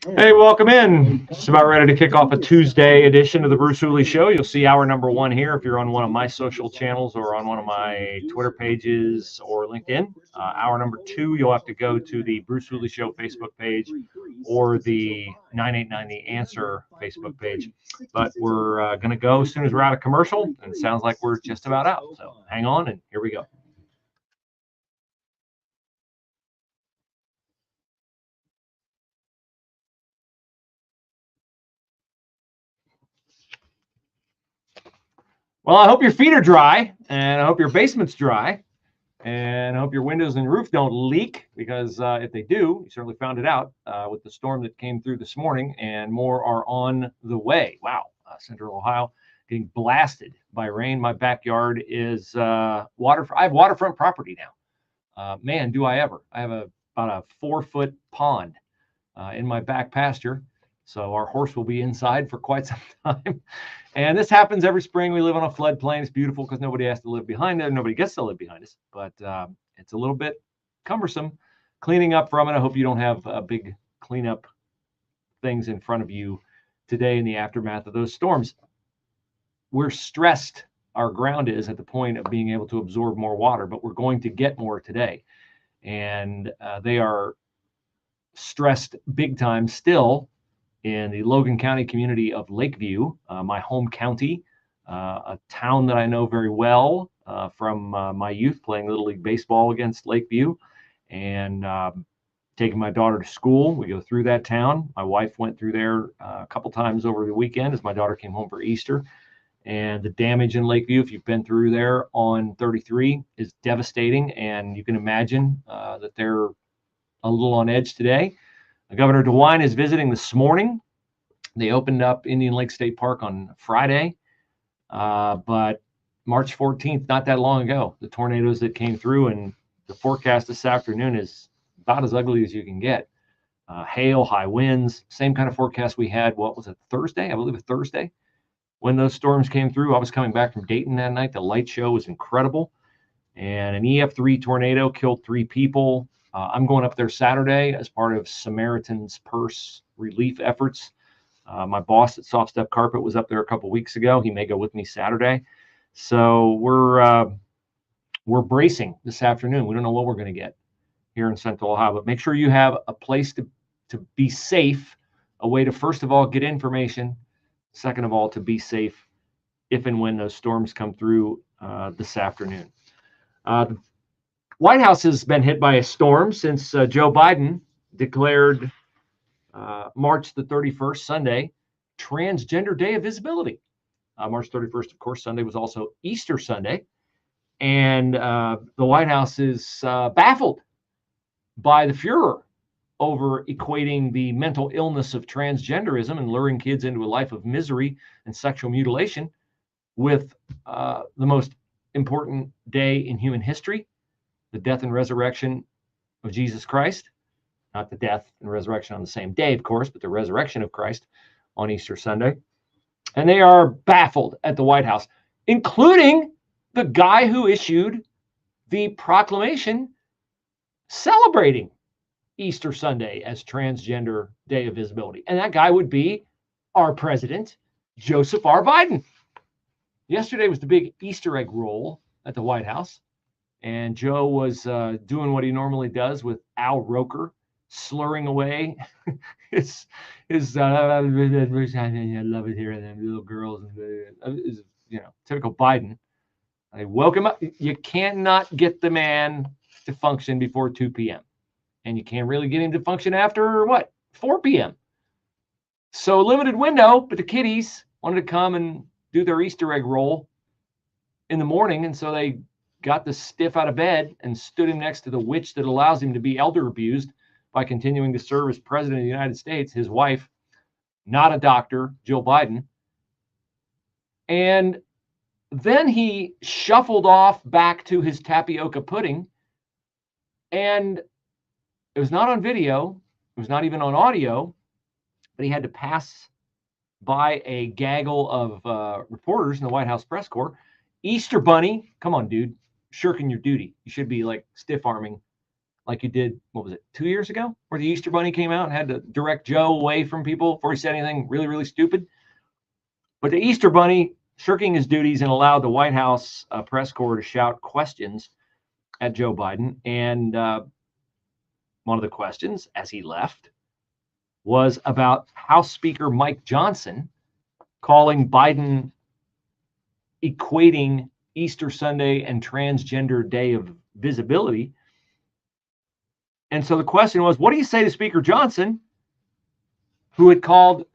Hey, welcome in. Just about ready to kick off a Tuesday edition of the Bruce Hooley Show. You'll see hour number one here if you're on one of my social channels or on one of my Twitter pages or LinkedIn. Hour number two, you'll have to go to the Bruce Hooley Show Facebook page or the 989 The Answer Facebook page. But we're going to go as soon as we're out of commercial, and it sounds like we're just about out. So hang on, and here we go. Well, I hope your feet are dry, and I hope your basement's dry, and I hope your windows and roof don't leak, because if they do, you certainly found it out with the storm that came through this morning, and more are on the way. Wow, Central Ohio getting blasted by rain. My backyard is water. I have waterfront property now. Man, do I ever. I have about a 4-foot pond in my back pasture. So our horse will be inside for quite some time. And this happens every spring. We live on a floodplain. It's beautiful because nobody has to live behind it. Nobody gets to live behind us. But it's a little bit cumbersome cleaning up from it. I hope you don't have big cleanup things in front of you today in the aftermath of those storms. We're stressed. Our ground is at the point of being able to absorb more water, but we're going to get more today. And they are stressed big time still in the Logan County community of Lakeview, my home county, a town that I know very well from my youth playing Little League Baseball against Lakeview, and taking my daughter to school. We go through that town. My wife went through there a couple times over the weekend as my daughter came home for Easter. And the damage in Lakeview, if you've been through there on 33, is devastating. And you can imagine that they're a little on edge today. Governor DeWine is visiting this morning. They opened up Indian Lake State Park on Friday, but March 14th, not that long ago, the tornadoes that came through, and the forecast this afternoon is about as ugly as you can get. Hail, high winds, same kind of forecast we had, what was it, Thursday? I believe it Thursday, when those storms came through. I was coming back from Dayton that night. The light show was incredible. And an EF3 tornado killed 3 people. I'm going up there Saturday as part of Samaritan's Purse relief efforts. My boss at Soft Step Carpet was up there a couple weeks ago. He may go with me Saturday. So we're bracing this afternoon. We don't know what we're going to get here in Central Ohio, but make sure you have a place to be safe, a way to, first of all, get information. Second of all, to be safe if and when those storms come through this afternoon. The White House has been hit by a storm since Joe Biden declared March the 31st, Sunday, Transgender Day of Visibility. March 31st, of course, Sunday was also Easter Sunday. And the White House is baffled by the furor over equating the mental illness of transgenderism and luring kids into a life of misery and sexual mutilation with the most important day in human history, the death and resurrection of Jesus Christ. Not the death and resurrection on the same day, of course, but the resurrection of Christ on Easter Sunday. And they are baffled at the White House, including the guy who issued the proclamation celebrating Easter Sunday as Transgender Day of Visibility. And that guy would be our president, Joseph R. Biden. Yesterday was the big Easter egg roll at the White House. And Joe was doing what he normally does with Al Roker, slurring away his I love it here, and then little girls, and typical Biden. I woke him up. You cannot get the man to function before 2 p.m. And you can't really get him to function after, 4 p.m. So limited window, but the kiddies wanted to come and do their Easter egg roll in the morning, and so they got the stiff out of bed and stood him next to the witch that allows him to be elder abused by continuing to serve as president of the United States, his wife, not a doctor, Jill Biden. And then he shuffled off back to his tapioca pudding, and it was not on video, it was not even on audio, but he had to pass by a gaggle of reporters in the White House press corps. Easter Bunny, come on, dude, shirking your duty. You should be like stiff arming like you did, what was it, 2 years ago, where the Easter Bunny came out and had to direct Joe away from people before he said anything really, really stupid. But the Easter Bunny shirking his duties and allowed the White House press corps to shout questions at Joe Biden. And one of the questions, as he left, was about House Speaker Mike Johnson calling Biden equating Easter Sunday and Transgender Day of Visibility. And so the question was, what do you say to Speaker Johnson, who had called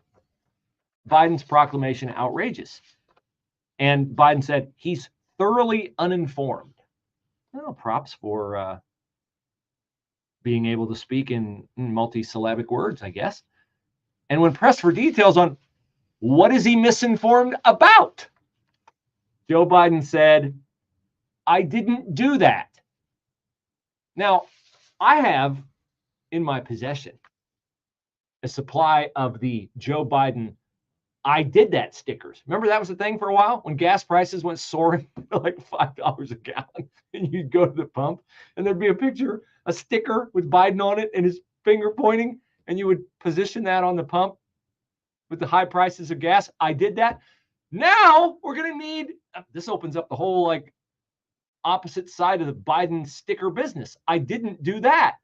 Biden's proclamation outrageous? And Biden said, he's thoroughly uninformed. Well, props for being able to speak in multi-syllabic words, I guess. And when pressed for details on what is he misinformed about, Joe Biden said, I didn't do that. Now, I have in my possession a supply of the Joe Biden I did that stickers. Remember that was the thing for a while when gas prices went soaring like $5 a gallon, and you'd go to the pump and there'd be a picture, a sticker with Biden on it and his finger pointing, and you would position that on the pump with the high prices of gas. I did that. Now we're going to need, this opens up the whole like opposite side of the Biden sticker business. I didn't do that.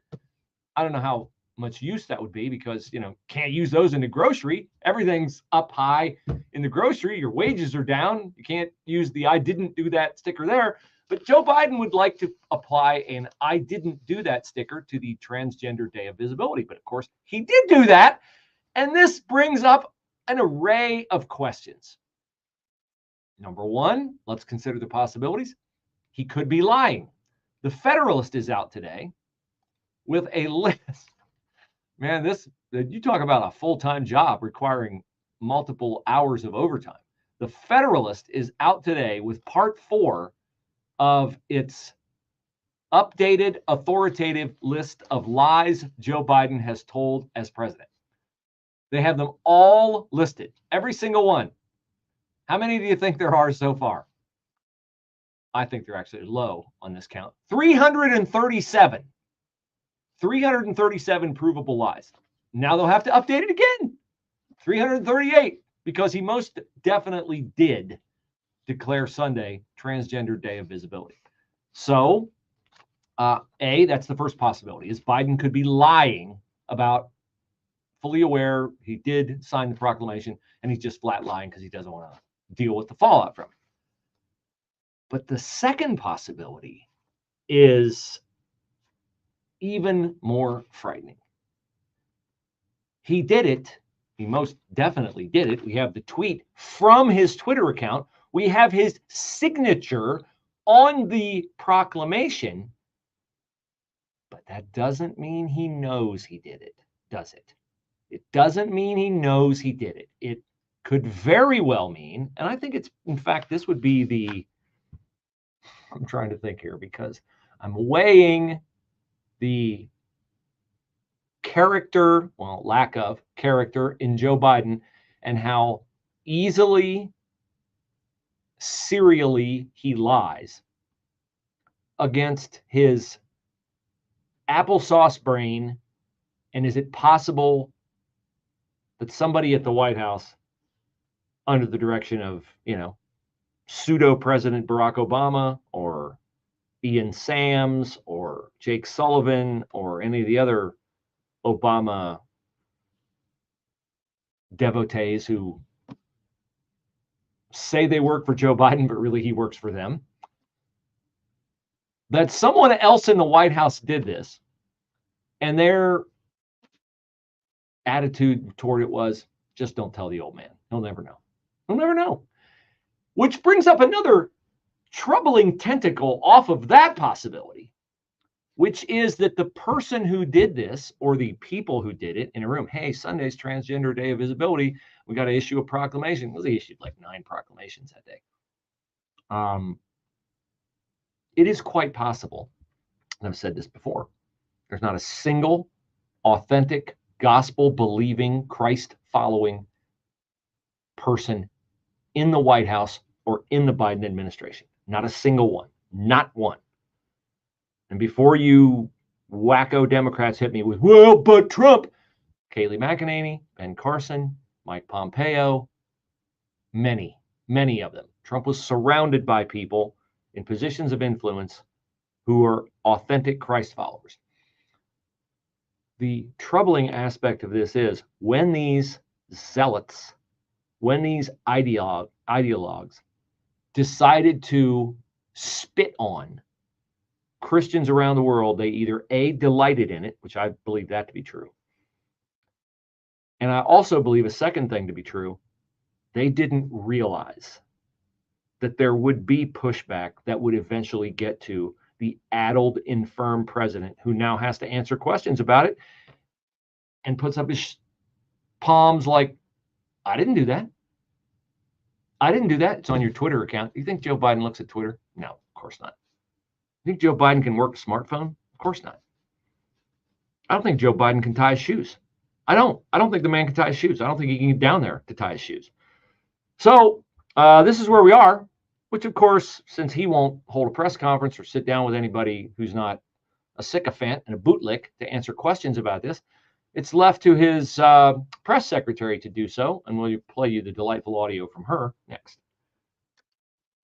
I don't know how much use that would be because, you know, can't use those in the grocery. Everything's up high in the grocery. Your wages are down. You can't use the I didn't do that sticker there. But Joe Biden would like to apply an I didn't do that sticker to the Transgender Day of Visibility. But of course, he did do that. And this brings up an array of questions. Number one, let's consider the possibilities. He could be lying. The Federalist is out today with a list. Man, you talk about a full-time job requiring multiple hours of overtime. The Federalist is out today with part 4 of its updated authoritative list of lies Joe Biden has told as president. They have them all listed, every single one. How many do you think there are so far? I think they're actually low on this count. 337. 337 provable lies. Now they'll have to update it again. 338, because he most definitely did declare Sunday Transgender Day of Visibility. So, that's the first possibility, is Biden could be lying about, fully aware he did sign the proclamation, and he's just flat lying because he doesn't want to deal with the fallout from it. But the second possibility is even more frightening. He did it. He most definitely did it. We have the tweet from his Twitter account. We have his signature on the proclamation. But that doesn't mean he knows he did it, does it? It doesn't mean he knows he did it. It could very well mean, and I think it's, in fact, this would be the, I'm trying to think here because I'm weighing the character, well, lack of character in Joe Biden and how easily, serially he lies against his applesauce brain. And is it possible that somebody at the White House, under the direction of, pseudo President Barack Obama or Ian Sams or Jake Sullivan or any of the other Obama devotees who say they work for Joe Biden, but really he works for them, that someone else in the White House did this, and their attitude toward it was, just don't tell the old man. He'll never know. He'll never know. Which brings up another troubling tentacle off of that possibility, which is that the person who did this, or the people who did it in a room, hey, Sunday's Transgender Day of Visibility, we got to issue a proclamation. Well, they issued like 9 proclamations that day. It is quite possible, and I've said this before, there's not a single authentic, gospel-believing, Christ-following person in the White House or in the Biden administration. Not a single one. Not one. And before you wacko Democrats hit me with, well, but Trump. Kayleigh McEnany, Ben Carson, Mike Pompeo, many of them. Trump was surrounded by people in positions of influence who are authentic Christ followers. The troubling aspect of this is when these zealots, when these ideologues decided to spit on Christians around the world, they either A, delighted in it, which I believe that to be true. And I also believe a second thing to be true. They didn't realize that there would be pushback that would eventually get to the addled, infirm president who now has to answer questions about it and puts up his palms like, I didn't do that. I didn't do that. It's on your Twitter account. You think Joe Biden looks at Twitter? No, of course not. You think Joe Biden can work a smartphone? Of course not. I don't think Joe Biden can tie his shoes. I don't think the man can tie his shoes. I don't think he can get down there to tie his shoes. So this is where we are, which of course, since he won't hold a press conference or sit down with anybody who's not a sycophant and a bootlick to answer questions about this, it's left to his press secretary to do so. And we'll play you the delightful audio from her next.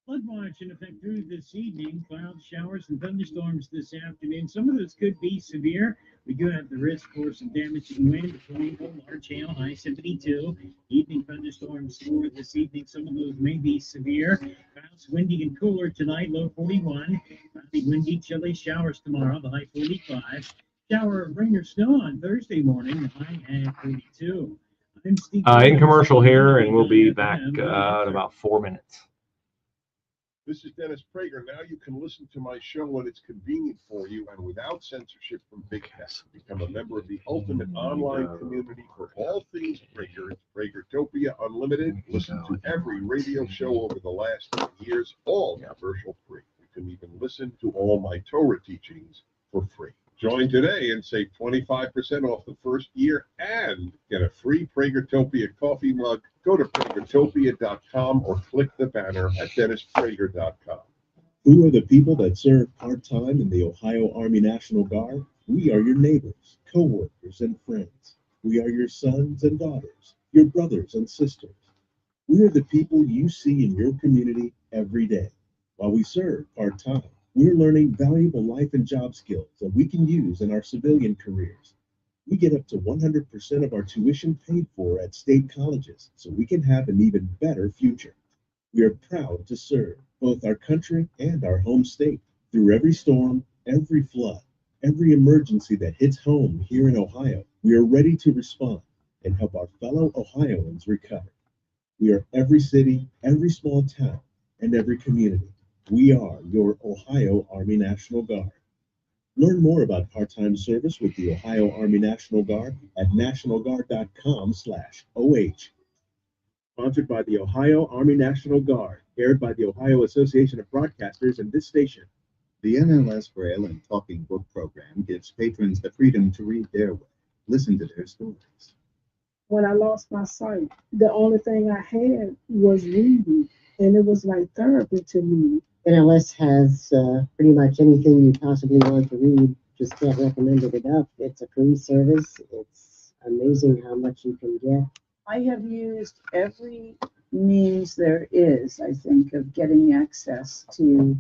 Flood watch in effect through this evening. Clouds, showers, and thunderstorms this afternoon. Some of those could be severe. We do have the risk for some damaging wind between large hail, high 72. Evening thunderstorms for this evening. Some of those may be severe. Clouds, windy and cooler tonight, low 41. Cloudy, windy, chilly showers tomorrow, the high 45. Shower of rain or snow on Thursday morning, the high at 42. I'm Steve In commercial here, and we'll be back in about 4 minutes. This is Dennis Prager. Now you can listen to my show when it's convenient for you and without censorship from Big Tech. Become a member of the ultimate online community for all things Prager. It's Pragertopia Unlimited. Listen to every radio show over the last 10 years, all commercial free. You can even listen to all my Torah teachings for free. Join today and save 25% off the first year and get a free Pragertopia coffee mug. Go to Pragertopia.com or click the banner at DennisPrager.com. Who are the people that serve part-time in the Ohio Army National Guard? We are your neighbors, co-workers, and friends. We are your sons and daughters, your brothers and sisters. We are the people you see in your community every day. While we serve part-time, we're learning valuable life and job skills that we can use in our civilian careers. We get up to 100% of our tuition paid for at state colleges, so we can have an even better future. We are proud to serve both our country and our home state. Through every storm, every flood, every emergency that hits home here in Ohio, we are ready to respond and help our fellow Ohioans recover. We are every city, every small town, and every community. We are your Ohio Army National Guard. Learn more about part-time service with the Ohio Army National Guard at nationalguard.com/OH. Sponsored by the Ohio Army National Guard, aired by the Ohio Association of Broadcasters and this station. The NLS Braille and Talking Book program gives patrons the freedom to read their way, listen to their stories. When I lost my sight, the only thing I had was reading, and it was like therapy to me. NLS has pretty much anything you possibly want to read. Just can't recommend it enough. It's a free service. It's amazing how much you can get. I have used every means there is, I think, of getting access to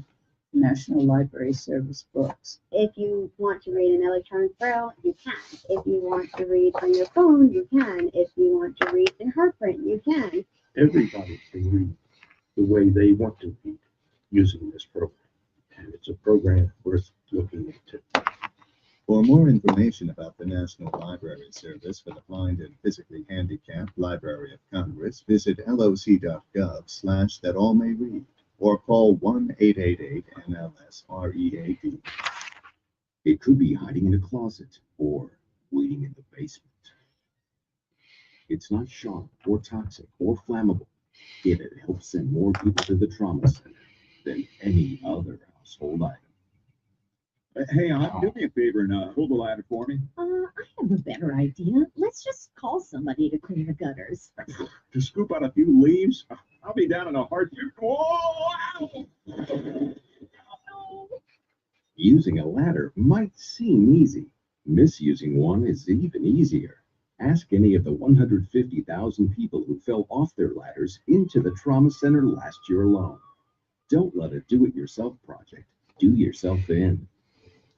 National Library Service books. If you want to read an electronic braille, you can. If you want to read on your phone, you can. If you want to read in hard print, you can. Everybody can read the way they want to read using this program, and it's a program worth looking into. For more information about the National Library Service for the Blind and Physically Handicapped Library of Congress, visit loc.gov/thatallmayread or call 1-888-NLS-READ. It could be hiding in a closet or waiting in the basement. It's not sharp or toxic or flammable, yet it helps send more people to the trauma center than any other household item. Hey, do me a favor and hold the ladder for me. I have a better idea. Let's just call somebody to clean the gutters. To scoop out a few leaves? I'll be down in a heartbeat. Whoa! Using a ladder might seem easy. Misusing one is even easier. Ask any of the 150,000 people who fell off their ladders into the trauma center last year alone. Don't let a do-it-yourself project do yourself in.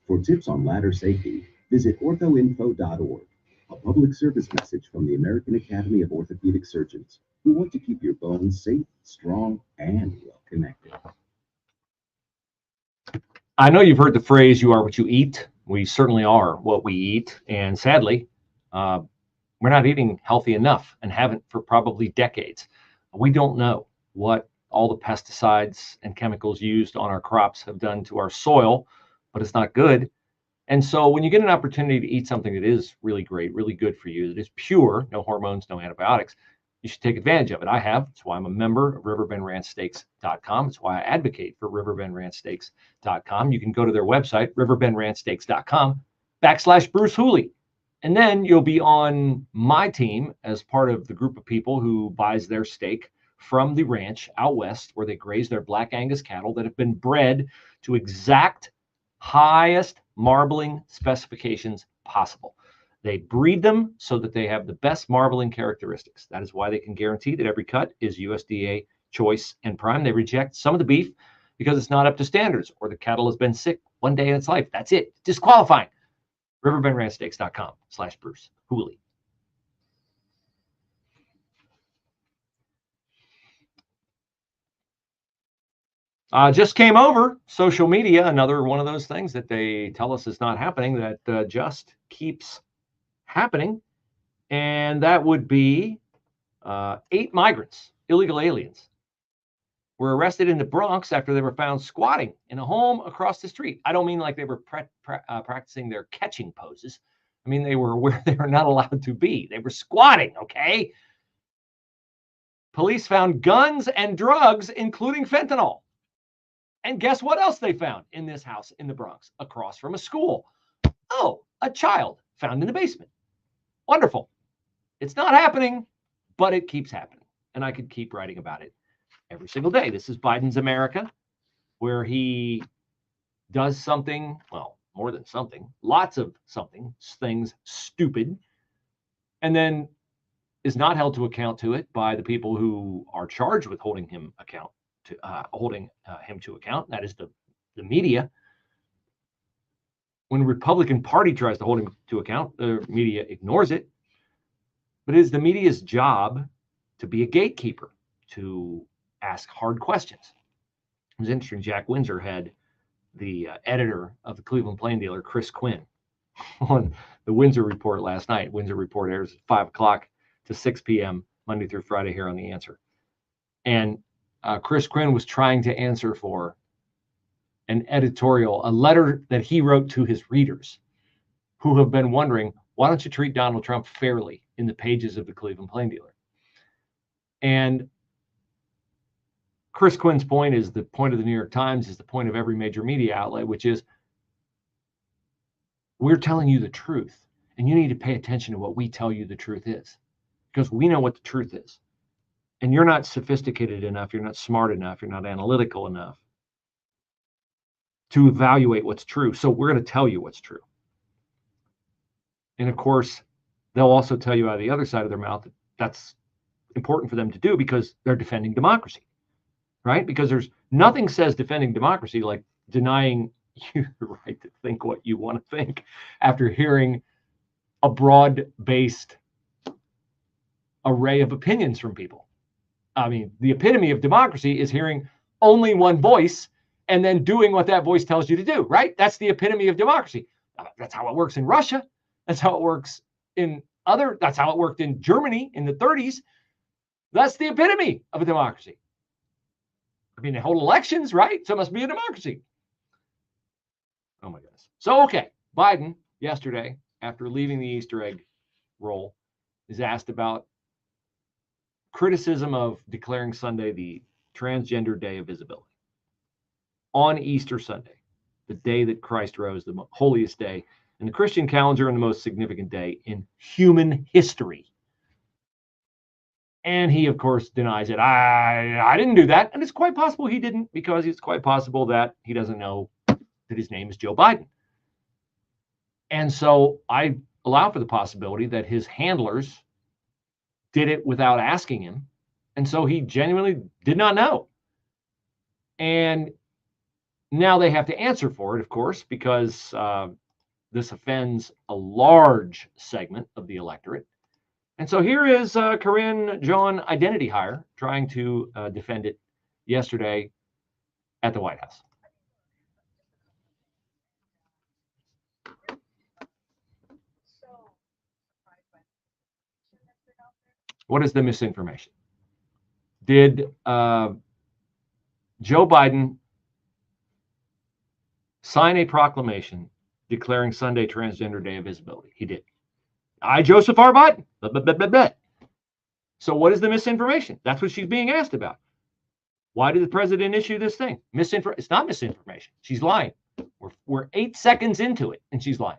For tips on ladder safety, visit orthoinfo.org, a public service message from the American Academy of Orthopedic Surgeons, who want to keep your bones safe, strong, and well-connected. I know you've heard the phrase, you are what you eat. We certainly are what we eat. And sadly, we're not eating healthy enough and haven't for probably decades. We don't know what all the pesticides and chemicals used on our crops have done to our soil, but it's not good. And so when you get an opportunity to eat something that is really great, really good for you, that is pure, no hormones, no antibiotics, you should take advantage of it. I have. That's why I'm a member of riverbendranchsteaks.com. It's why I advocate for riverbendranchsteaks.com. You can go to their website, riverbendranchsteaks.com/Bruce Hooley. And then you'll be on my team as part of the group of people who buys their steak from the ranch out west where they graze their Black Angus cattle that have been bred to exact highest marbling specifications possible. They breed them so that they have the best marbling characteristics. That is why they can guarantee that every cut is USDA choice and prime. They reject some of the beef because it's not up to standards or the cattle has been sick one day in its life. That's it. Disqualifying. riverbendranchsteaks.com/Bruce Hooley. Just came over social media, another one of those things that they tell us is not happening, that just keeps happening. And that would be 8 migrants, illegal aliens, were arrested in the Bronx after they were found squatting in a home across the street. I don't mean like they were practicing their catching poses. I mean, they were where they were not allowed to be. They were squatting, okay? Police found guns and drugs, including fentanyl. And guess what else they found in this house in the Bronx, across from a school? Oh, a child found in the basement. Wonderful. It's not happening, but it keeps happening. And I could keep writing about it every single day. This is Biden's America, where he does something, well, more than something, lots of things stupid, and then is not held to account to it by the people who are charged with holding him account. Him to account. That is the media. When the Republican Party tries to hold him to account, the media ignores it. But it is the media's job to be a gatekeeper, to ask hard questions. It was interesting. Jack Windsor had the editor of the Cleveland Plain Dealer, Chris Quinn, on the Windsor Report last night. Windsor Report airs at 5 o'clock to 6 p.m. Monday through Friday here on The Answer. And Chris Quinn was trying to answer for an editorial, a letter that he wrote to his readers who have been wondering, why don't you treat Donald Trump fairly in the pages of the Cleveland Plain Dealer? And Chris Quinn's point is the point of the New York Times, is the point of every major media outlet, which is we're telling you the truth, and you need to pay attention to what we tell you the truth is, because we know what the truth is. And you're not sophisticated enough, you're not smart enough, you're not analytical enough to evaluate what's true. So we're going to tell you what's true. And of course, they'll also tell you out of the other side of their mouth that that's important for them to do because they're defending democracy, right? Because there's nothing says defending democracy like denying you the right to think what you want to think after hearing a broad-based array of opinions from people. I mean, the epitome of democracy is hearing only one voice and then doing what that voice tells you to do, right? That's the epitome of democracy. That's how it works in Russia. That's how it works that's how it worked in Germany in the 30s. That's the epitome of a democracy. I mean, they hold elections, right? So it must be a democracy. Oh my goodness. So, okay, Biden yesterday, after leaving the Easter egg roll, is asked about criticism of declaring Sunday the Transgender Day of Visibility. On Easter Sunday, the day that Christ rose, the holiest day in the Christian calendar and the most significant day in human history. And he, of course, denies it. I didn't do that. And it's quite possible he didn't, because it's quite possible that he doesn't know that his name is Joe Biden. And so I allow for the possibility that his handlers did it without asking him. And so he genuinely did not know. And now they have to answer for it, of course, because this offends a large segment of the electorate. And so here is Corinne John Identity Hire trying to defend it yesterday at the White House. What is the misinformation? Did Joe Biden sign a proclamation declaring Sunday Transgender Day of Visibility? He did. I, Joseph R. Biden. Blah, blah, blah, blah, blah. So what is the misinformation? That's what she's being asked about. Why did the president issue this thing? It's not misinformation. She's lying. We're 8 seconds into it, and she's lying.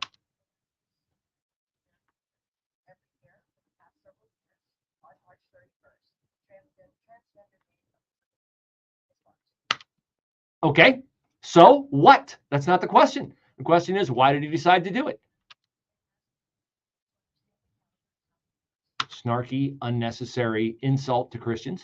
Okay, so what? That's not the question. The question is, why did he decide to do it? Snarky, unnecessary insult to Christians.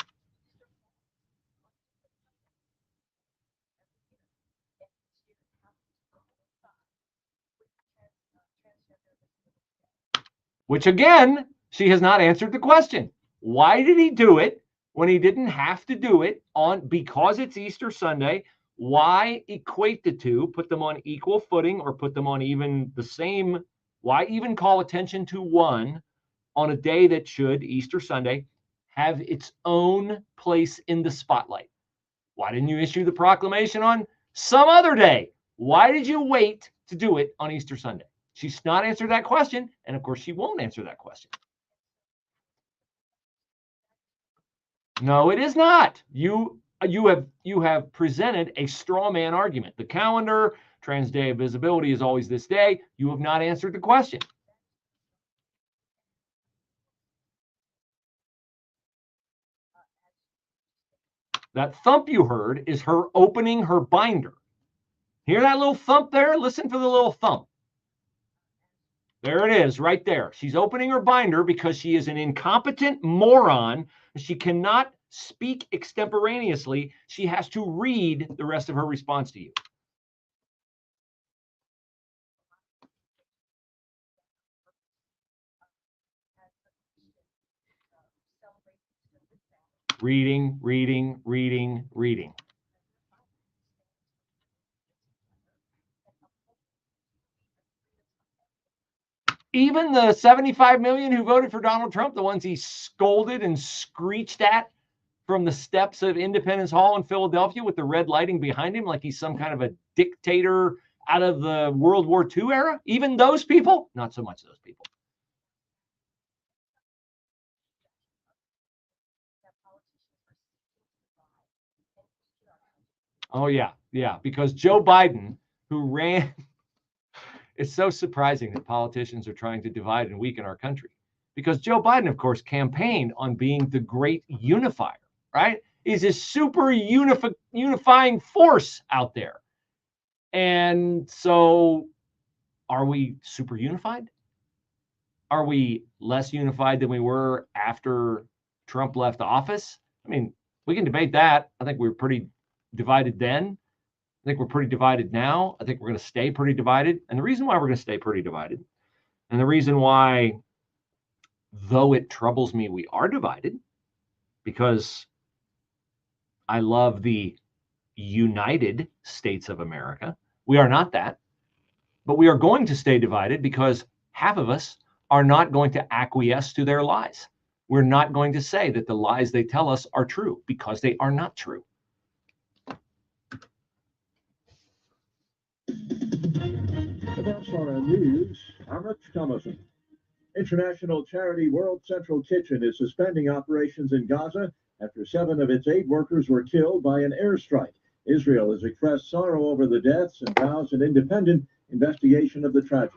Which again, she has not answered the question. Why did he do it when he didn't have to do it because it's Easter Sunday? Why equate the two, put them on equal footing, or put them on even the same? Why even call attention to one on a day that should, Easter Sunday, have its own place in the spotlight? Why didn't you issue the proclamation on some other day? Why did you wait to do it on Easter Sunday? She's not answered that question, and of course she won't answer that question. No, it is not. You have presented a straw man argument. The calendar, Trans Day of Visibility is always this day. You have not answered the question. That thump you heard is her opening her binder. Hear that little thump there? Listen for the little thump. There it is, right there. She's opening her binder because she is an incompetent moron. She cannot speak extemporaneously. She has to read the rest of her response to you. Reading, reading, reading, reading. Even the 75 million who voted for Donald Trump, the ones he scolded and screeched at from the steps of Independence Hall in Philadelphia with the red lighting behind him like he's some kind of a dictator out of the World War II era, even those people, not so much those people. Oh, yeah, because Joe Biden, who ran... It's so surprising that politicians are trying to divide and weaken our country, because Joe Biden, of course, campaigned on being the great unifier, right? He's a super unifying force out there. And so are we super unified? Are we less unified than we were after Trump left office? I mean, we can debate that. I think we were pretty divided then. I think we're pretty divided now. I think we're going to stay pretty divided. And the reason why we're going to stay pretty divided, and the reason why, though it troubles me we are divided, because I love the United States of America. We are not that. But we are going to stay divided because half of us are not going to acquiesce to their lies. We're not going to say that the lies they tell us are true, because they are not true. That's on our news. I'm Rich Thomason. International charity World Central Kitchen is suspending operations in Gaza after 7 of its 8 workers were killed by an airstrike. Israel has expressed sorrow over the deaths and vows an independent investigation of the tragedy.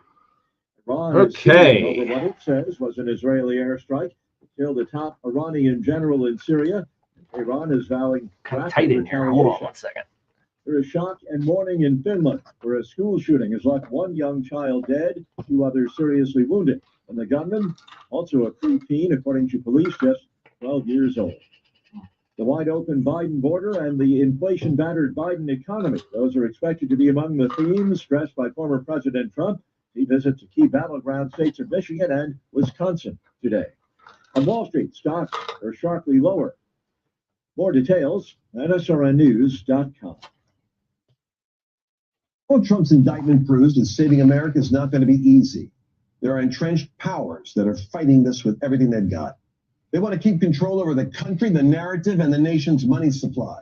Iran is suing over what it says was an Israeli airstrike that killed the top Iranian general in Syria. Iran is vowing tight in here. Hold on one second. There is shock and mourning in Finland, where a school shooting has left one young child dead, 2 others seriously wounded. And the gunman, also a preteen, according to police, just 12 years old. The wide-open Biden border and the inflation-battered Biden economy. Those are expected to be among the themes stressed by former President Trump. He visits the key battleground states of Michigan and Wisconsin today. On Wall Street, stocks are sharply lower. More details at srnnews.com. Donald Trump's indictment proves that saving America is not going to be easy. There are entrenched powers that are fighting this with everything they've got. They want to keep control over the country, the narrative, and the nation's money supply.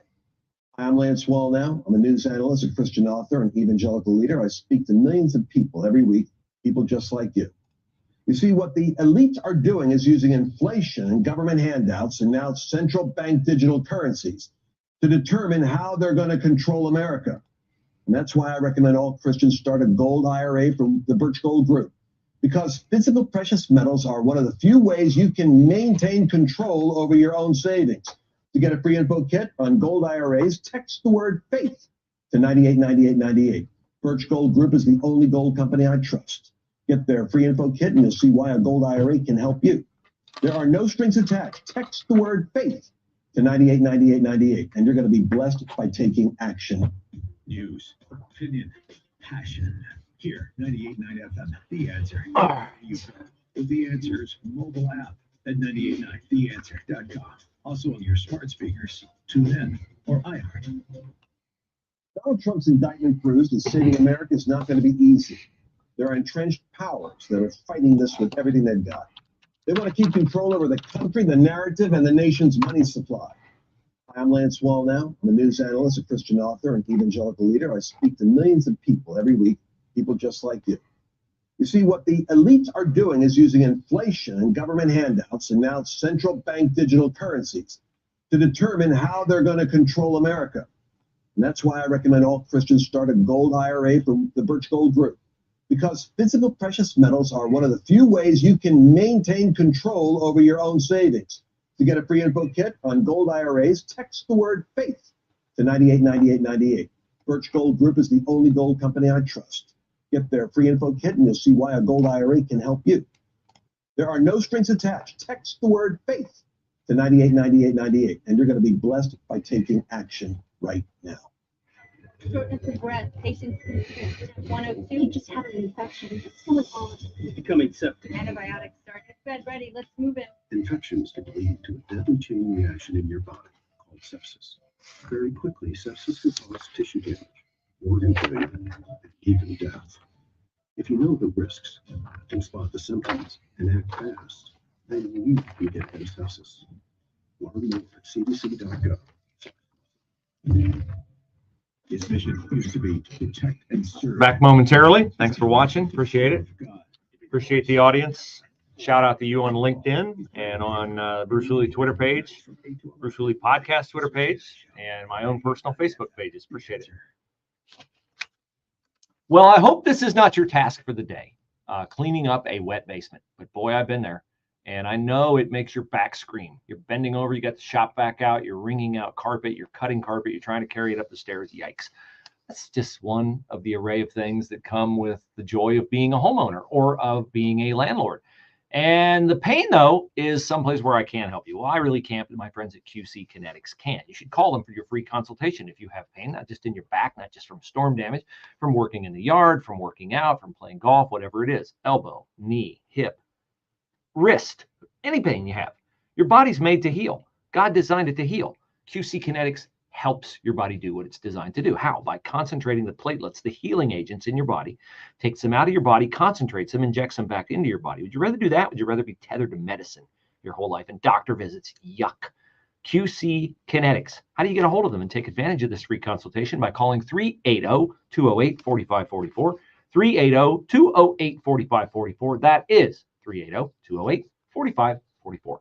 I'm Lance Wallnow. I'm a news analyst, a Christian author, and evangelical leader. I speak to millions of people every week, people just like you. You see, what the elites are doing is using inflation and government handouts and now central bank digital currencies to determine how they're going to control America. And that's why I recommend all Christians start a gold IRA from the Birch Gold Group, because physical precious metals are one of the few ways you can maintain control over your own savings. To get a free info kit on gold IRAs, text the word faith to 989898. Birch Gold Group is the only gold company I trust. Get their free info kit and you'll see why a gold IRA can help you. There are no strings attached. Text the word faith to 989898 and you're going to be blessed by taking action. News, opinion, passion. Here, 98.9 FM, The Answer. With The Answer's mobile app at 989theanswer.com. Also on your smart speakers, TuneIn or iHeart. Donald Trump's indictment proves that saving America is not going to be easy. There are entrenched powers that are fighting this with everything they've got. They want to keep control over the country, the narrative, and the nation's money supply. I'm Lance Wallnow. I'm a news analyst, a Christian author, and evangelical leader. I speak to millions of people every week, people just like you. You see, what the elites are doing is using inflation and government handouts and now central bank digital currencies to determine how they're going to control America. And that's why I recommend all Christians start a gold IRA from the Birch Gold Group, because physical precious metals are one of the few ways you can maintain control over your own savings. To get a free info kit on gold IRAs, text the word faith to 989898. Birch Gold Group is the only gold company I trust. Get their free info kit and you'll see why a gold IRA can help you. There are no strings attached. Text the word faith to 989898 and you're going to be blessed by taking action right now. Shortness of breath, patient 102. He just had an infection. Still is all. Becoming septic. Antibiotics started. Bed ready. Let's move it. Infections can lead to a deadly chain reaction in your body called sepsis. Very quickly, sepsis can cause tissue damage, organ failure, and even death. If you know the risks, can spot the symptoms, and act fast, then you can get rid of sepsis. Learn more at cdc.gov. His mission used to be to protect and serve. Back momentarily. Thanks for watching. Appreciate it. Appreciate the audience. Shout out to you on LinkedIn and on Bruce Hooley Twitter page, Bruce Hooley Podcast Twitter page, and my own personal Facebook pages. Appreciate it. Well, I hope this is not your task for the day, cleaning up a wet basement. But boy, I've been there. And I know it makes your back scream. You're bending over, you got the shop vac out, you're wringing out carpet, you're cutting carpet, you're trying to carry it up the stairs. Yikes. That's just one of the array of things that come with the joy of being a homeowner or of being a landlord. And the pain, though, is someplace where I can help you. Well, I really can't, but my friends at QC Kinetics can. You should call them for your free consultation if you have pain, not just in your back, not just from storm damage, from working in the yard, from working out, from playing golf, whatever it is. Elbow, knee, hip, wrist, any pain you have. Your body's made to heal. God designed it to heal. QC Kinetics helps your body do what it's designed to do. How? By concentrating the platelets, the healing agents in your body, takes them out of your body, concentrates them, injects them back into your body. Would you rather do that? Would you rather be tethered to medicine your whole life and doctor visits? Yuck. QC Kinetics. How do you get a hold of them and take advantage of this free consultation? By calling 380-208-4544. 380-208-4544. That is 380-208-4544.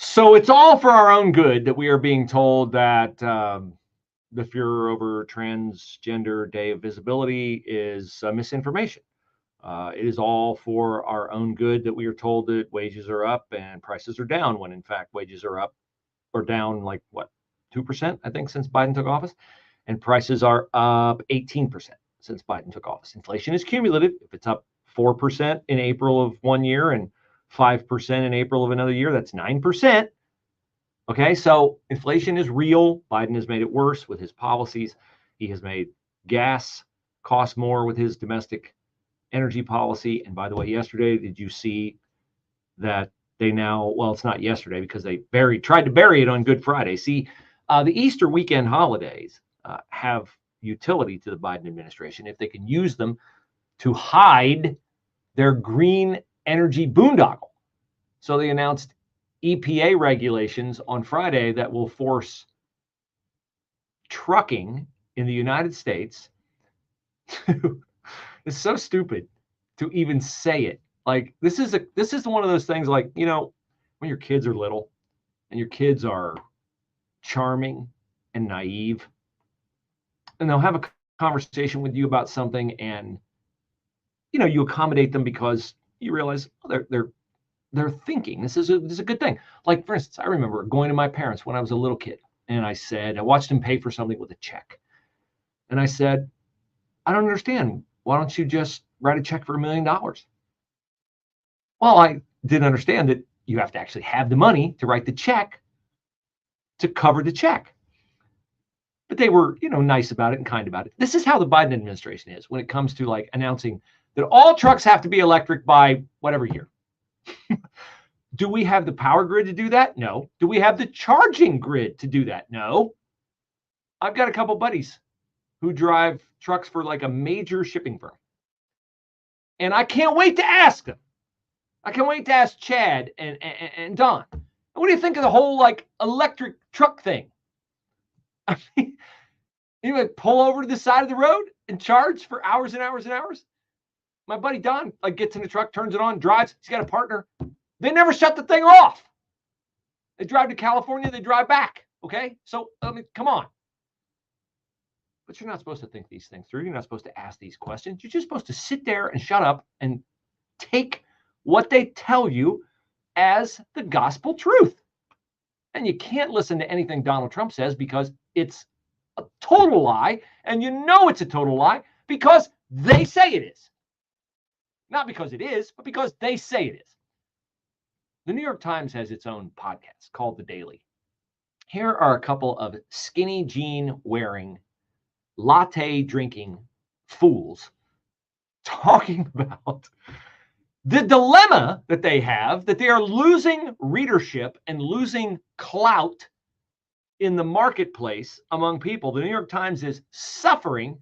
So it's all for our own good that we are being told that the furor over Transgender Day of Visibility is misinformation. It is all for our own good that we are told that wages are up and prices are down, when in fact wages are up or down like what, 2%, I think, since Biden took office, and prices are up 18% since Biden took office. Inflation is cumulative. If it's up 4% in April of one year and 5% in April of another year, that's 9%. Okay, so inflation is real. Biden has made it worse with his policies. He has made gas cost more with his domestic energy policy. And by the way, yesterday, did you see that they now, well, it's not yesterday because they tried to bury it on Good Friday. See, the Easter weekend holidays have utility to the Biden administration if they can use them to hide their green energy boondoggle. So they announced EPA regulations on Friday that will force trucking in the United States to, it's so stupid to even say it. Like, this is one of those things, like, you know, when your kids are little and your kids are charming and naive, and they'll have a conversation with you about something, and you know, you accommodate them because you realize, oh, they're thinking this is a good thing. Like, for instance, I remember going to my parents when I was a little kid, and I watched them pay for something with a check, and I said, I don't understand. Why don't you just write a check for $1 million? Well, I didn't understand that you have to actually have the money to write the check to cover the check. But they were, you know, nice about it and kind about it. This is how the Biden administration is when it comes to like announcing that all trucks have to be electric by whatever year. Do we have the power grid to do that? No. Do we have the charging grid to do that? No. I've got a couple buddies who drive trucks for like a major shipping firm. And I can't wait to ask them. I can't wait to ask Chad and Don. What do you think of the whole like electric truck thing? I mean, you would pull over to the side of the road and charge for hours and hours and hours. My buddy Don like gets in the truck, turns it on, drives. He's got a partner. They never shut the thing off. They drive to California, they drive back. Okay, so I mean, come on. But you're not supposed to think these things through. You're not supposed to ask these questions. You're just supposed to sit there and shut up and take what they tell you as the gospel truth. And you can't listen to anything Donald Trump says because it's a total lie. And you know it's a total lie because they say it is. Not because it is, but because they say it is. The New York Times has its own podcast called The Daily. Here are a couple of skinny jean wearing, latte drinking fools talking about the dilemma that they have, that they are losing readership and losing clout in the marketplace among people. The New York Times is suffering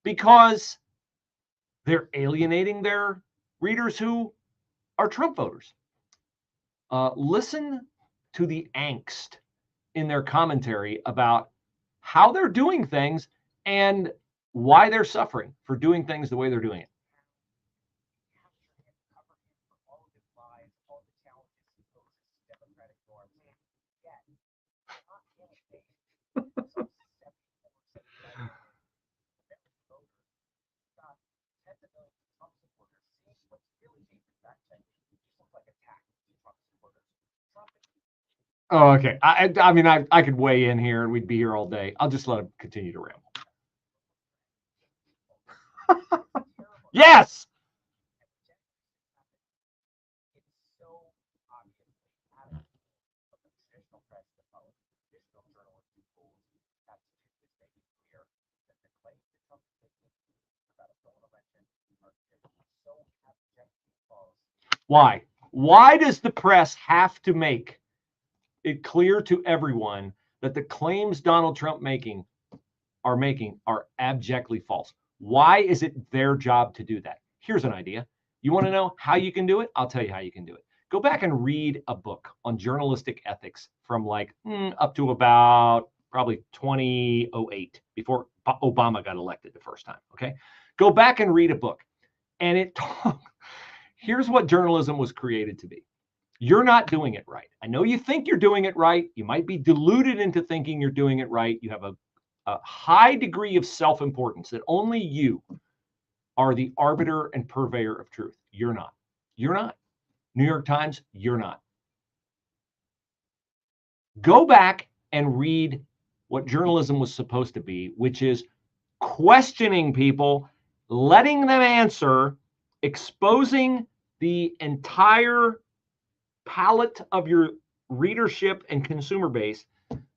because they're alienating their readers who are Trump voters. Listen to the angst in their commentary about how they're doing things and why they're suffering for doing things the way they're doing it. Oh, okay. I mean, I could weigh in here and we'd be here all day. I'll just let him continue to ramble. Yes. Why? Why does the press have to make it clear to everyone that the claims Donald Trump are abjectly false? Why is it their job to do that? Here's an idea. You want to know how you can do it? I'll tell you how you can do it. Go back and read a book on journalistic ethics from like up to about probably 2008, before Obama got elected the first time. Okay. Go back and read a book. And here's what journalism was created to be. You're not doing it right. I know you think you're doing it right. You might be deluded into thinking you're doing it right. You have a high degree of self-importance that only you are the arbiter and purveyor of truth. You're not. You're not. New York Times, you're not. Go back and read what journalism was supposed to be, which is questioning people, letting them answer, exposing the entire palette of your readership and consumer base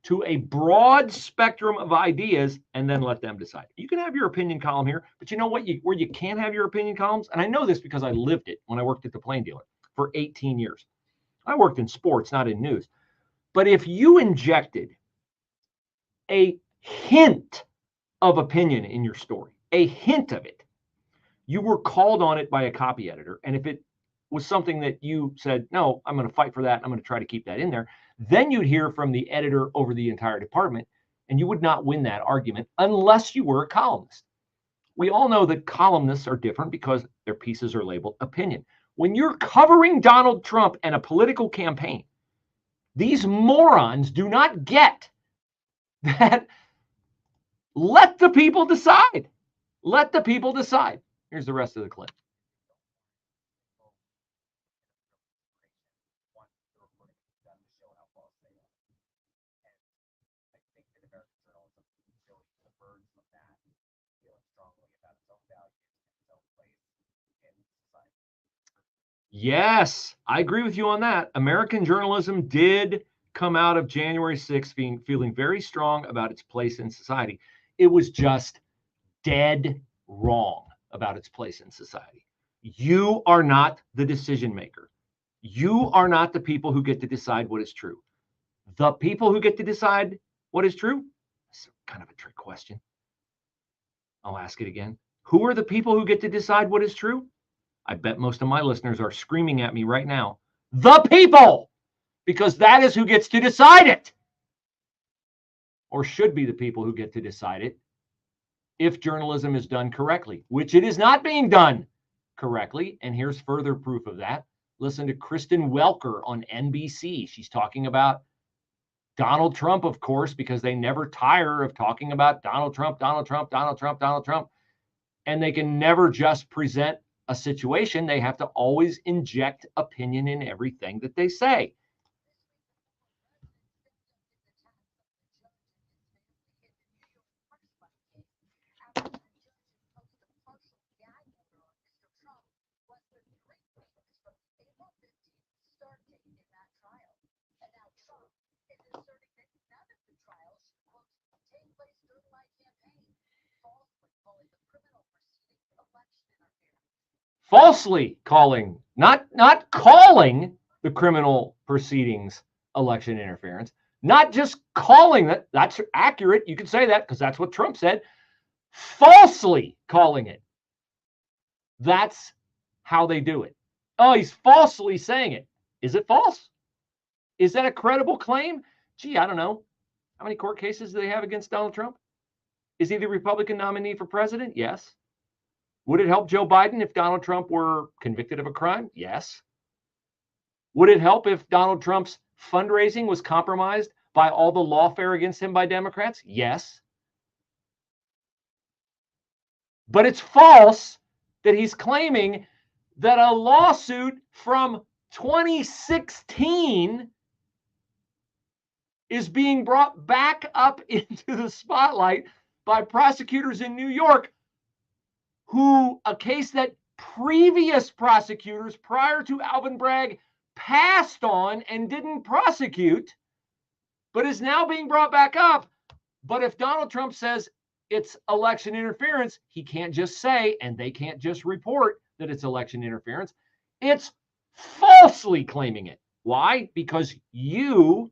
to a broad spectrum of ideas, and then let them decide. You can have your opinion column here, but you know what? Where you can't have your opinion columns, and I know this because I lived it when I worked at the Plain Dealer for 18 years. I worked in sports, not in news. But if you injected a hint of opinion in your story, a hint of it, you were called on it by a copy editor. And if it was something that you said, no, I'm going to fight for that, I'm going to try to keep that in there, then you'd hear from the editor over the entire department, and you would not win that argument unless you were a columnist. We all know that columnists are different because their pieces are labeled opinion. When you're covering Donald Trump and a political campaign, these morons do not get that. Let the people decide. Let the people decide. Here's the rest of the clip. Yes, I agree with you on that. American journalism did come out of January 6th feeling very strong about its place in society. It was just dead wrong about its place in society. You are not the decision maker. You are not the people who get to decide what is true. The people who get to decide what is true? That's kind of a trick question. I'll ask it again. Who are the people who get to decide what is true? I bet most of my listeners are screaming at me right now. The people! Because that is who gets to decide it. Or should be the people who get to decide it if journalism is done correctly, which it is not being done correctly. And here's further proof of that. Listen to Kristen Welker on NBC. She's talking about Donald Trump, of course, because they never tire of talking about Donald Trump, Donald Trump, Donald Trump, Donald Trump. And they can never just present a situation. They have to always inject opinion in everything that they say. Falsely calling, not calling the criminal proceedings election interference, not just calling that. That's accurate. You can say that because that's what Trump said. Falsely calling it. That's how they do it. Oh, he's falsely saying it. Is it false? Is that a credible claim? Gee, I don't know. How many court cases do they have against Donald Trump? Is he the Republican nominee for president? Yes. Would it help Joe Biden if Donald Trump were convicted of a crime? Yes. Would it help if Donald Trump's fundraising was compromised by all the lawfare against him by Democrats? Yes. But it's false that he's claiming that a lawsuit from 2016 is being brought back up into the spotlight by prosecutors in New York, a case that previous prosecutors prior to Alvin Bragg passed on and didn't prosecute, but is now being brought back up. But if Donald Trump says it's election interference, he can't just say, and they can't just report that it's election interference. It's falsely claiming it. Why? Because you,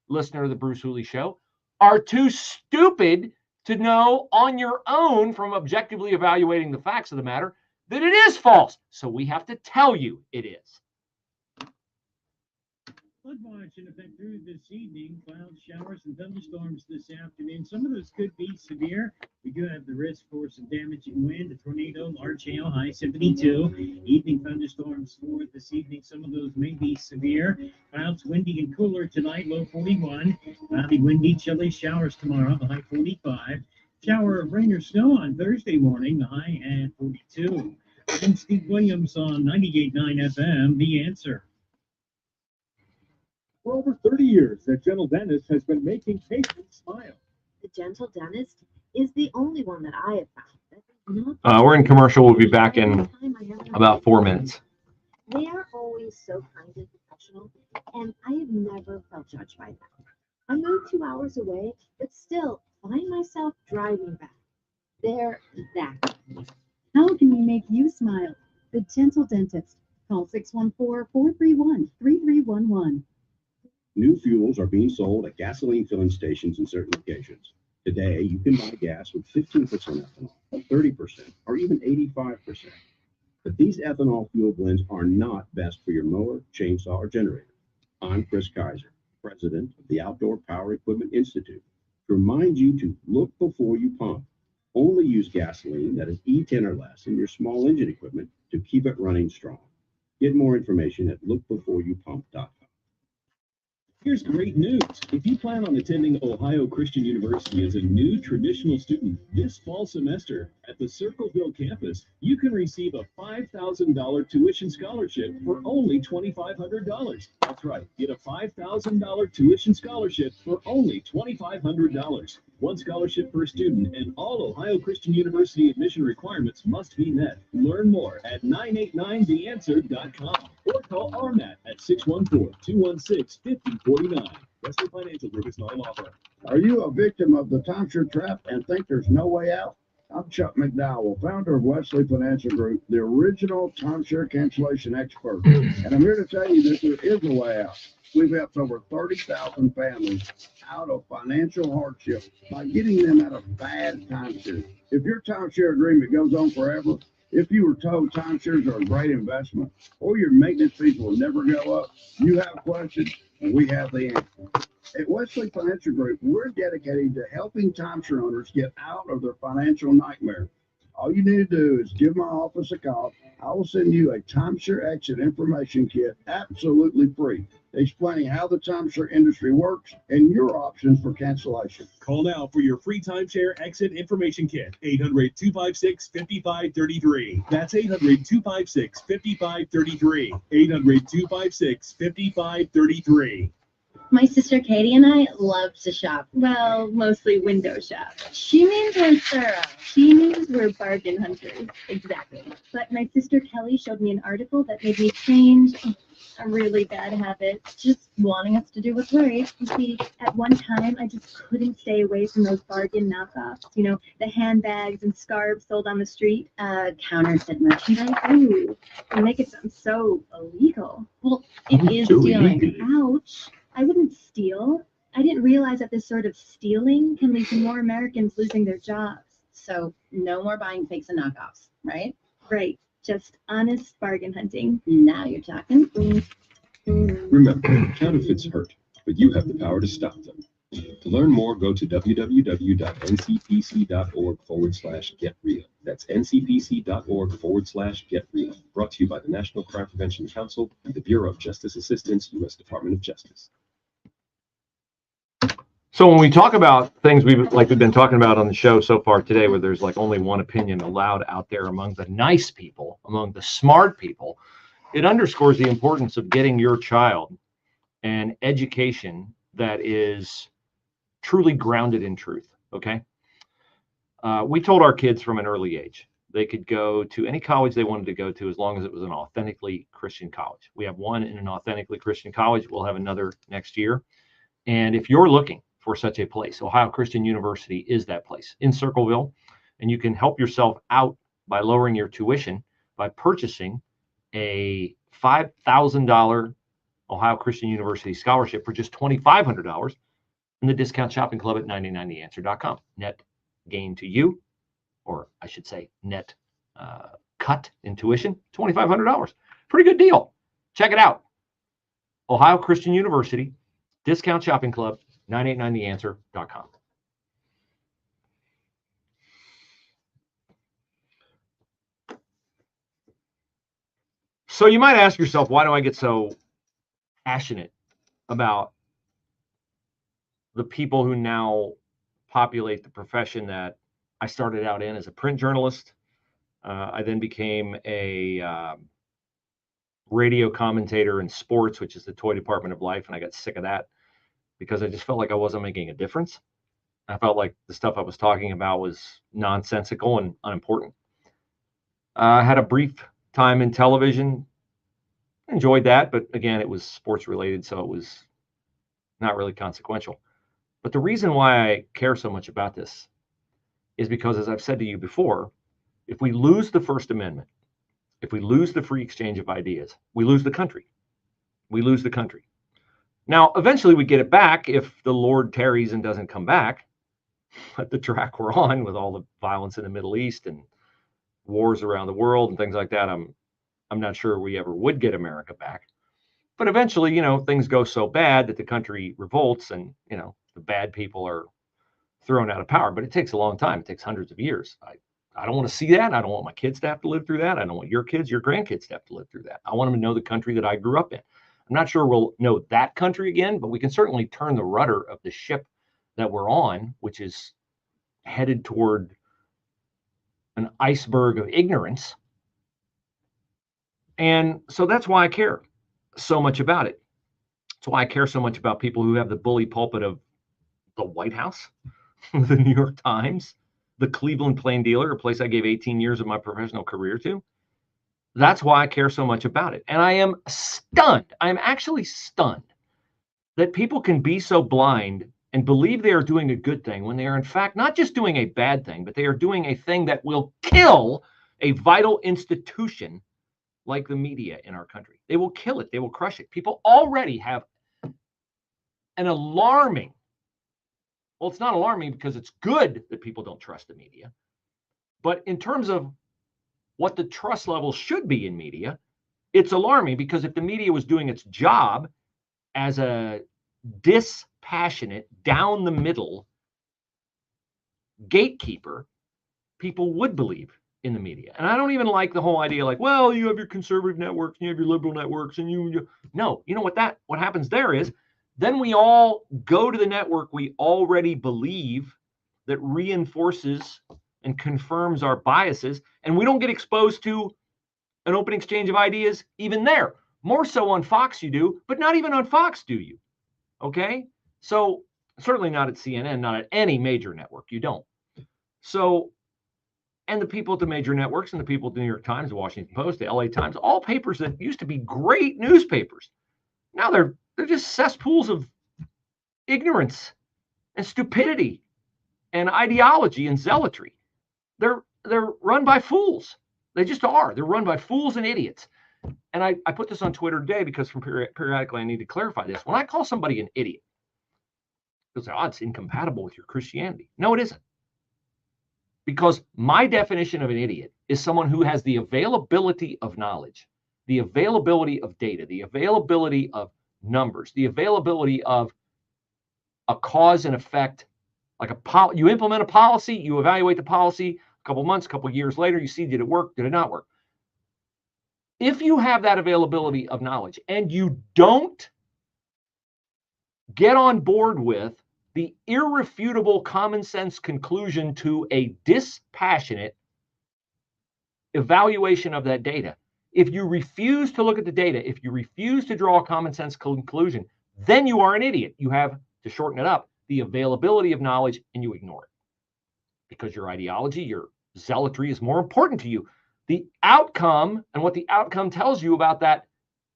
listener of the Bruce Hooley Show, are too stupid to know on your own from objectively evaluating the facts of the matter that it is false. So we have to tell you it is. Flood watch in effect through this evening. Clouds, showers, and thunderstorms this afternoon. Some of those could be severe. We do have the risk for some damaging wind, a tornado, large hail, high 72. Evening thunderstorms for this evening. Some of those may be severe. Clouds, windy and cooler tonight, low 41. Cloudy, windy, chilly showers tomorrow, the high 45. Shower of rain or snow on Thursday morning, the high at 42. I'm Steve Williams on 98.9 FM, The Answer. For over 30 years, the Gentle Dentist has been making patients smile. The Gentle Dentist is the only one that I have found. That does We're in commercial. We'll be back in about 4 minutes. They are always so kind and professional, and I have never felt judged by them. I know 2 hours away, but still find myself driving back. They're that. How can we make you smile? The Gentle Dentist. Call 614-431-3311. New fuels are being sold at gasoline filling stations in certain locations. Today, you can buy gas with 15% ethanol, 30%, or even 85%. But these ethanol fuel blends are not best for your mower, chainsaw, or generator. I'm Chris Kaiser, president of the Outdoor Power Equipment Institute, to remind you to look before you pump. Only use gasoline that is E10 or less in your small engine equipment to keep it running strong. Get more information at lookbeforeyoupump.com. Here's great news. If you plan on attending Ohio Christian University as a new traditional student this fall semester at the Circleville campus, you can receive a $5,000 tuition scholarship for only $2,500. That's right. Get a $5,000 tuition scholarship for only $2,500. One scholarship per student, and all Ohio Christian University admission requirements must be met. Learn more at 989theanswer.com or call RMAT at 614-216-5049. Western Financial Group is not an offer. Are you a victim of the timeshare trap and think there's no way out? I'm Chuck McDowell, founder of Wesley Financial Group, the original timeshare cancellation expert. And I'm here to tell you that there is a way out. We've helped over 30,000 families out of financial hardship by getting them out of bad timeshare. If your timeshare agreement goes on forever, if you were told timeshares are a great investment, or your maintenance fees will never go up, you have questions, and we have the answer. At Wesley Financial Group, we're dedicated to helping timeshare owners get out of their financial nightmare. All you need to do is give my office a call. I will send you a timeshare exit information kit absolutely free, explaining how the timeshare industry works and your options for cancellation. Call now for your free timeshare exit information kit. 800-256-5533. That's 800-256-5533. 800-256-5533. My sister Katie and I love to shop. Well, mostly window shop. She means we're thorough. She means we're bargain hunters. Exactly. But my sister Kelly showed me an article that made me change a really bad habit, just wanting us to do what's right. You see, at one time, I just couldn't stay away from those bargain knockoffs. You know, the handbags and scarves sold on the street. Counterfeit merchandise. Ooh, they make it sound so illegal. Well, it is stealing. Ouch. I wouldn't steal. I didn't realize that this sort of stealing can lead to more Americans losing their jobs. So no more buying fakes and knockoffs, right? Right. Just honest bargain hunting. Now you're talking. Remember, counterfeits hurt, but you have the power to stop them. To learn more, go to www.ncpc.org/getreal. That's ncpc.org/getreal. Brought to you by the National Crime Prevention Council and the Bureau of Justice Assistance, U.S. Department of Justice. So when we talk about things we've been talking about on the show so far today, where there's like only one opinion allowed out there among the nice people, among the smart people, it underscores the importance of getting your child an education that is truly grounded in truth. Okay. We told our kids from an early age they could go to any college they wanted to go to as long as it was an authentically Christian college. We have one in an authentically Christian college. We'll have another next year. And if you're looking for such a place, Ohio Christian University is that place in Circleville. And you can help yourself out by lowering your tuition by purchasing a $5,000 Ohio Christian University scholarship for just $2,500 in the discount shopping club at 99theanswer.com. Net gain to you, or I should say net cut in tuition, $2,500. Pretty good deal. Check it out. Ohio Christian University, discount shopping club, 989theanswer.com. So you might ask yourself, why do I get so passionate about the people who now populate the profession that I started out in as a print journalist. I then became a radio commentator in sports, which is the toy department of life, and I got sick of that because I just felt like I wasn't making a difference. I felt like the stuff I was talking about was nonsensical and unimportant. I had a brief time in television, enjoyed that, but again, it was sports related, so it was not really consequential. But the reason why I care so much about this is because, as I've said to you before, if we lose the First Amendment, if we lose the free exchange of ideas, we lose the country. We lose the country. Now, eventually we get it back if the Lord tarries and doesn't come back. But the track we're on with all the violence in the Middle East and wars around the world and things like that, I'm not sure we ever would get America back. But eventually, you know, things go so bad that the country revolts and, you know, the bad people are thrown out of power. But it takes a long time. It takes hundreds of years. I don't want to see that. I don't want my kids to have to live through that. I don't want your kids, your grandkids to have to live through that. I want them to know the country that I grew up in. I'm not sure we'll know that country again, but we can certainly turn the rudder of the ship that we're on, which is headed toward an iceberg of ignorance. And so that's why I care so much about it. That's why I care so much about people who have the bully pulpit of the White House, the New York Times, the Cleveland Plain Dealer, a place I gave 18 years of my professional career to. That's why I care so much about it. And I am stunned. I am actually stunned that people can be so blind and believe they are doing a good thing when they are in fact not just doing a bad thing, but they are doing a thing that will kill a vital institution like the media in our country. They will kill it. They will crush it. People already have an alarming, well, it's not alarming because it's good that people don't trust the media, but in terms of what the trust level should be in media, it's alarming because if the media was doing its job as a dispassionate, down the middle gatekeeper, people would believe in the media. And I don't even like the whole idea like, well, you have your conservative networks and you have your liberal networks and you no, you know what happens there is then we all go to the network we already believe that reinforces and confirms our biases, and we don't get exposed to an open exchange of ideas even there. More so on Fox you do, but not even on Fox do you. Okay? So certainly not at CNN, not at any major network. You don't. So, and the people at the major networks and the people at the New York Times, the Washington Post, the LA Times, all papers that used to be great newspapers. Now they're just cesspools of ignorance and stupidity and ideology and zealotry. They're run by fools. They just are. They're run by fools and idiots. And I put this on Twitter today because from periodically I need to clarify this. When I call somebody an idiot, they'll say, oh, it's incompatible with your Christianity. No, it isn't. Because my definition of an idiot is someone who has the availability of knowledge, the availability of data, the availability of numbers, the availability of a cause and effect. Like you implement a policy, you evaluate the policy, a couple months, a couple years later, you see, did it work? Did it not work? If you have that availability of knowledge and you don't get on board with the irrefutable common sense conclusion to a dispassionate evaluation of that data, if you refuse to look at the data, if you refuse to draw a common sense conclusion, then you are an idiot. You have, to shorten it up, the availability of knowledge and you ignore it because your ideology, your zealotry is more important to you. The outcome and what the outcome tells you about that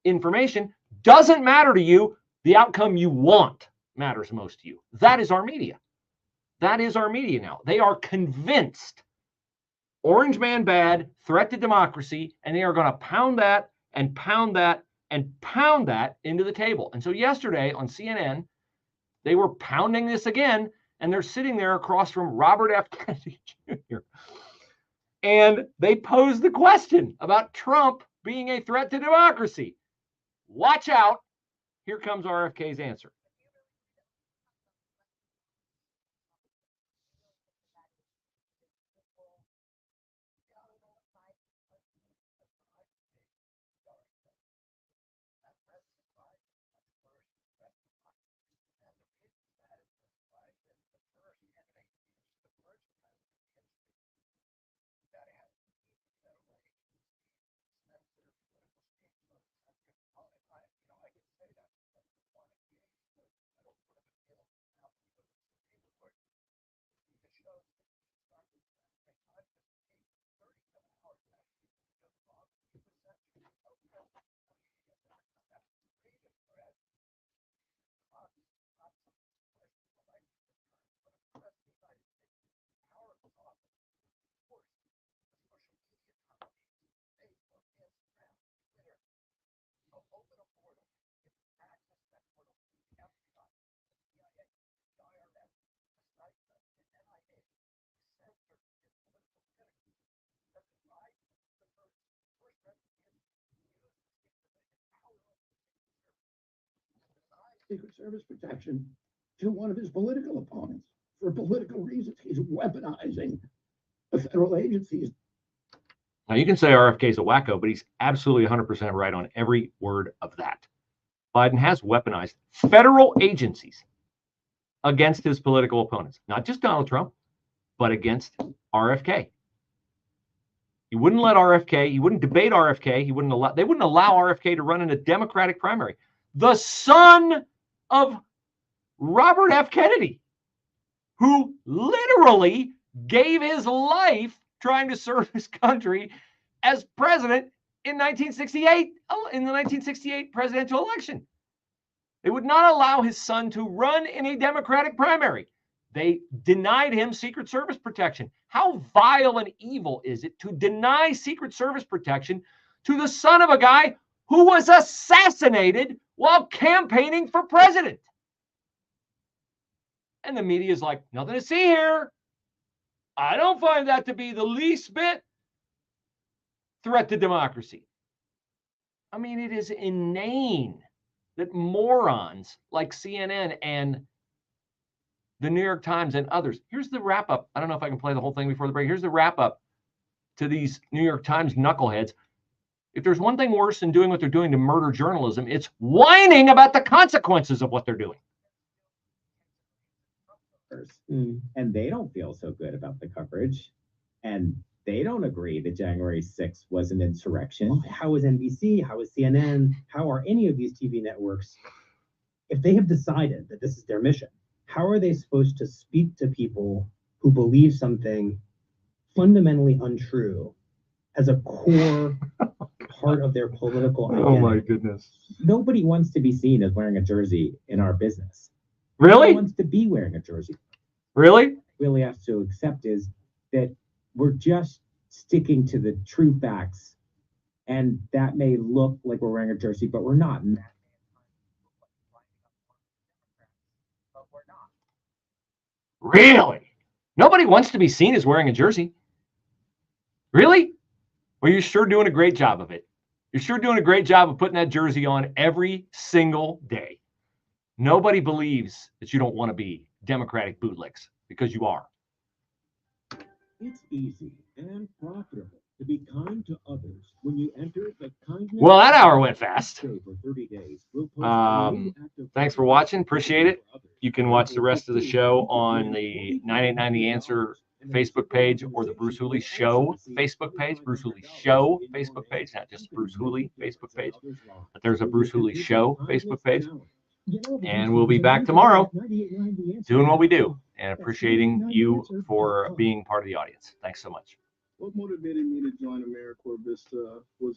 information doesn't matter to you. The outcome you want matters most to you. That is our media. That is our media now. They are convinced orange man bad, threat to democracy, and they are going to pound that and pound that and pound that into the table. And so yesterday on CNN, they were pounding this again, and they're sitting there across from Robert F. Kennedy Jr. And they posed the question about Trump being a threat to democracy. Watch out. Here comes RFK's answer. Secret Service protection to one of his political opponents for political reasons. He's weaponizing the federal agencies. Now, you can say RFK is a wacko, but he's absolutely 100% right on every word of that. Biden has weaponized federal agencies against his political opponents, not just Donald Trump, but against RFK. He wouldn't let RFK, he wouldn't debate RFK, they wouldn't allow RFK to run in a Democratic primary. The son of Robert F. Kennedy, who literally gave his life trying to serve his country as president in 1968, in the 1968 presidential election. They would not allow his son to run in a Democratic primary. They denied him Secret Service protection. How vile and evil is it to deny Secret Service protection to the son of a guy who was assassinated while campaigning for president? And the media is like, nothing to see here. I don't find that to be the least bit threat to democracy. I mean, it is inane that morons like CNN and the New York Times and others. Here's the wrap up. I don't know if I can play the whole thing before the break. Here's the wrap up to these New York Times knuckleheads. If there's one thing worse than doing what they're doing to murder journalism, it's whining about the consequences of what they're doing. And they don't feel so good about the coverage. And they don't agree that January 6th was an insurrection. How is NBC? How is CNN? How are any of these TV networks, if they have decided that this is their mission, how are they supposed to speak to people who believe something fundamentally untrue as a core part of their political identity? Oh my goodness. Nobody wants to be seen as wearing a jersey in our business. Really? Nobody wants to be wearing a jersey. Really? Really have to accept is that we're just sticking to the true facts, and that may look like we're wearing a jersey, but we're not. Really? Nobody wants to be seen as wearing a jersey. Really? Well, you're sure doing a great job of it. You're sure doing a great job of putting that jersey on every single day. Nobody believes that you don't want to be Democratic bootlicks, because you are. It's easy and profitable to be kind to others when you enter the kindness. Well, that hour went fast. For 30 days. We'll post Thanks for watching. Appreciate it. You can watch the rest of the show on the 989 The Answer Facebook page or the Bruce Hooley Show Facebook page. Bruce Hooley Show Facebook page, not just Bruce Hooley Facebook page, but there's a Bruce Hooley Show Facebook page. And we'll be back tomorrow doing what we do and appreciating you for being part of the audience. Thanks so much. What motivated me to join AmeriCorps Vista was